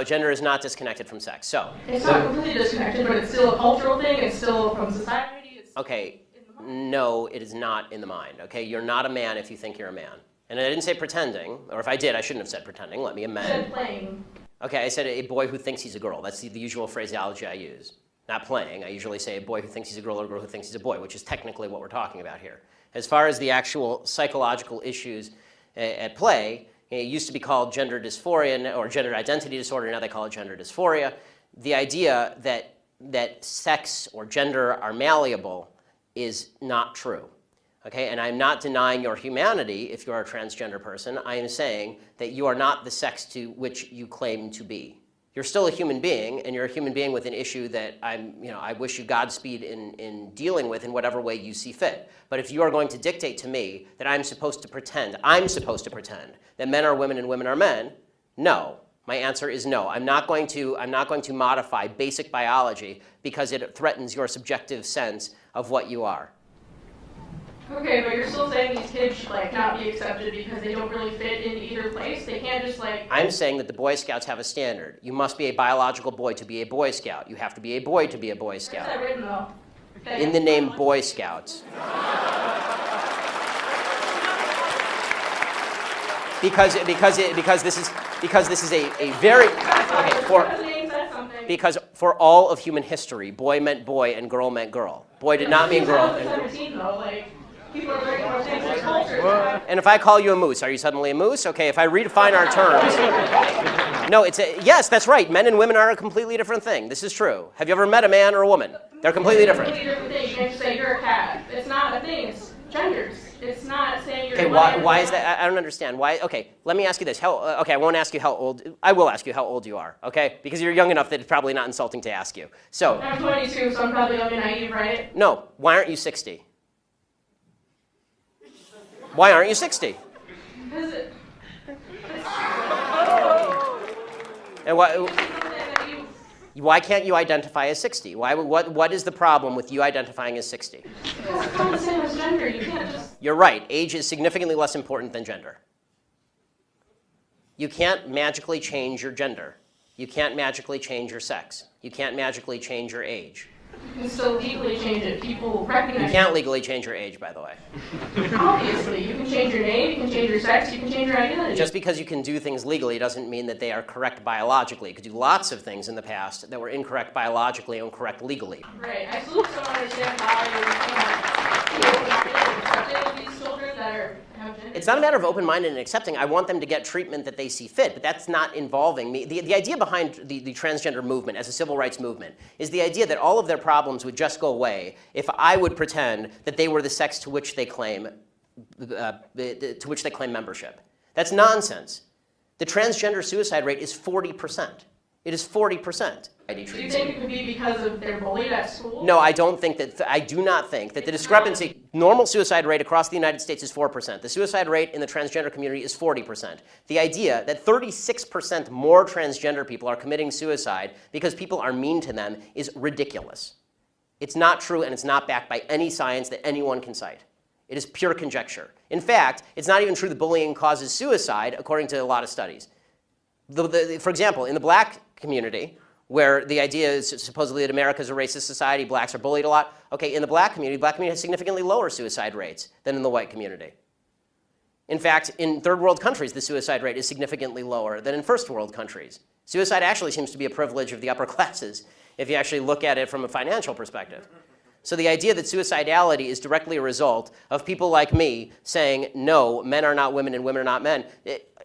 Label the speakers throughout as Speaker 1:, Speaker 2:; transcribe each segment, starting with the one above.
Speaker 1: No, gender is not disconnected from sex. So
Speaker 2: it's not completely disconnected, but it's still a cultural thing. It's still from society. It's
Speaker 1: okay, no, it is not in the mind. Okay, you're not a man if you think you're a man. And I didn't say pretending, or if I did, I shouldn't have said pretending. Let me amend.
Speaker 2: You said playing.
Speaker 1: Okay, I said a boy who thinks he's a girl. That's the usual phraseology I use. Not playing. I usually say a boy who thinks he's a girl or a girl who thinks he's a boy, which is technically what we're talking about here. As far as the actual psychological issues at play, it used to be called gender dysphoria or gender identity disorder. Now they call it gender dysphoria. The idea that sex or gender are malleable is not true. Okay, and I'm not denying your humanity if you're a transgender person. I am saying that you are not the sex to which you claim to be. You're still a human being, and you're a human being with an issue that I wish you Godspeed in dealing with in whatever way you see fit. But if you are going to dictate to me that I'm supposed to pretend that men are women and women are men, no. My answer is no. I'm not going to modify basic biology because it threatens your subjective sense of what you are.
Speaker 2: Okay, but you're still saying these kids should not be accepted because they don't really fit in either place? They can't just
Speaker 1: I'm saying that the Boy Scouts have a standard. You must be a biological boy to be a Boy Scout. You have to be a boy to be a Boy Scout.
Speaker 2: Where's that written, though? Okay.
Speaker 1: In the name Boy Scouts. Because this is a very because for all of human history, boy meant boy and girl meant girl. Boy did not mean girl.
Speaker 2: People are very much into culture.
Speaker 1: And if I call you a moose, are you suddenly a moose? Okay, if I redefine our terms. No, yes, that's right. Men and women are a completely different thing. This is true. Have you ever met a man or a woman? They're completely different.
Speaker 2: Completely different thing. You can't just say you're a cat. It's not a thing. It's genders. It's not saying you're
Speaker 1: okay, why is that? I don't understand. Why? Okay, let me ask you this. Okay, I won't ask you how old. I will ask you how old you are, okay? Because you're young enough that it's probably not insulting to ask you. So.
Speaker 2: I'm 22, so I'm probably young and naive, right?
Speaker 1: No. Why aren't you 60? Why aren't you 60?
Speaker 2: Because
Speaker 1: and why can't you identify as 60? What is the problem with you identifying as 60?
Speaker 2: Because it's not the same as gender. You can't just...
Speaker 1: You're right. Age is significantly less important than gender. You can't magically change your gender. You can't magically change your sex. You can't magically change your age.
Speaker 2: You can still legally change it. People recognize...
Speaker 1: You can't legally change your age, by the way.
Speaker 2: Obviously. You can change your name, you can change your sex, you can change your identity.
Speaker 1: Just because you can do things legally doesn't mean that they are correct biologically. You could do lots of things in the past that were incorrect biologically and correct legally.
Speaker 2: Right. I still don't understand how you're accepting these children that are...
Speaker 1: It's not a matter of open-minded and accepting. I want them to get treatment that they see fit, but that's not involving me. The idea behind the transgender movement as a civil rights movement is the idea that all of their problems would just go away if I would pretend that they were the sex to which they claim membership. That's nonsense. The transgender suicide rate is 40%. It is 40%.
Speaker 2: Do you think it could be because of they're bullied at school?
Speaker 1: No, I do not think that the discrepancy, normal suicide rate across the United States is 4%. The suicide rate in the transgender community is 40%. The idea that 36% more transgender people are committing suicide because people are mean to them is ridiculous. It's not true, and it's not backed by any science that anyone can cite. It is pure conjecture. In fact, it's not even true that bullying causes suicide, according to a lot of studies. For example, in the black community, where the idea is supposedly that America is a racist society, blacks are bullied a lot. Okay, in the black community has significantly lower suicide rates than in the white community. In fact, in third world countries, the suicide rate is significantly lower than in first world countries. Suicide actually seems to be a privilege of the upper classes if you actually look at it from a financial perspective. So the idea that suicidality is directly a result of people like me saying, no, men are not women and women are not men,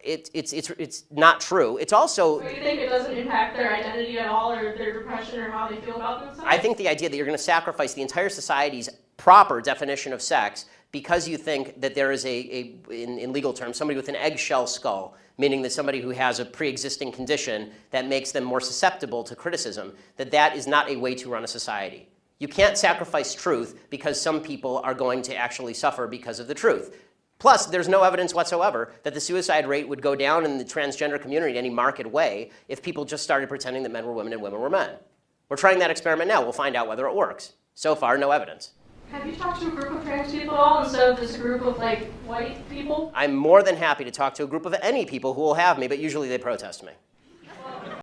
Speaker 1: it's not true. It's also...
Speaker 2: So you think it doesn't impact their identity at all or their depression or how they feel about themselves?
Speaker 1: I think the idea that you're going to sacrifice the entire society's proper definition of sex because you think that there is in legal terms, somebody with an eggshell skull, meaning that somebody who has a pre-existing condition that makes them more susceptible to criticism, that is not a way to run a society. You can't sacrifice truth because some people are going to actually suffer because of the truth. Plus, there's no evidence whatsoever that the suicide rate would go down in the transgender community in any marked way if people just started pretending that men were women and women were men. We're trying that experiment now. We'll find out whether it works. So far, no evidence.
Speaker 2: Have you talked to a group of trans people at all instead of this group of white people?
Speaker 1: I'm more than happy to talk to a group of any people who will have me, but usually they protest me.